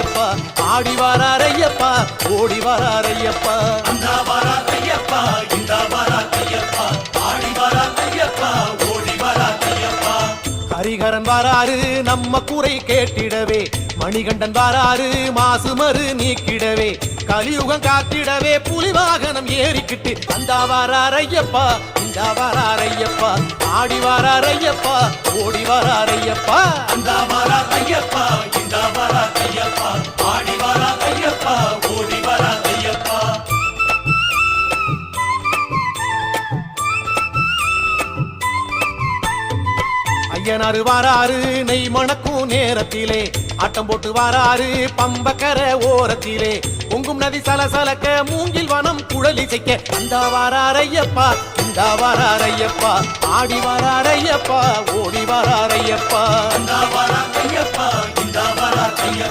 ஐயப்பா ஆடி வரார் ஐயப்பா ஓடி வரார் ஐயப்பா அந்த வரார் ஐயப்பா இந்த வரார் ஐயப்பா ஆடி வரார் ஐயப்பா ஓடி வரார் ஐயப்பா ஹரிகரன் வராரு நம்ம குறை கேட்டிடவே மணிகண்டன் வராரு மாசுமறு நீக்கிடவே கலியுகம் காத்திடவே புலி வாகனம் ஏறிக்கிட்டு அந்த வரார் ஐயப்பா இந்த வரார் ஐயப்பா ஆடி வரார் ஐயப்பா ஓடி வரார் ஐயப்பா அந்த வரார் ஐயப்பா இந்த வரார் ஐயப்பா ஆடி வரார் ஐயப்பா ஓடி வரார் ஐயப்பா ஐயனாரு வாராரு நெய் மணக்கும் நேரத்திலே ஆட்டம் போட்டு வாராரு பம்பக்கர ஓரத்திலே பொங்கும் நதி சலசலக்க மூங்கில் வனம் குழலிசைக்க அந்த வாரார் ஐயப்பா இந்த வாரார் ஐயப்பா ஆடி வரார் ஐயப்பா ஓடி வரார் ஐயப்பா அந்த வரார் ஐயப்பா இந்த வரார் ஐயப்பா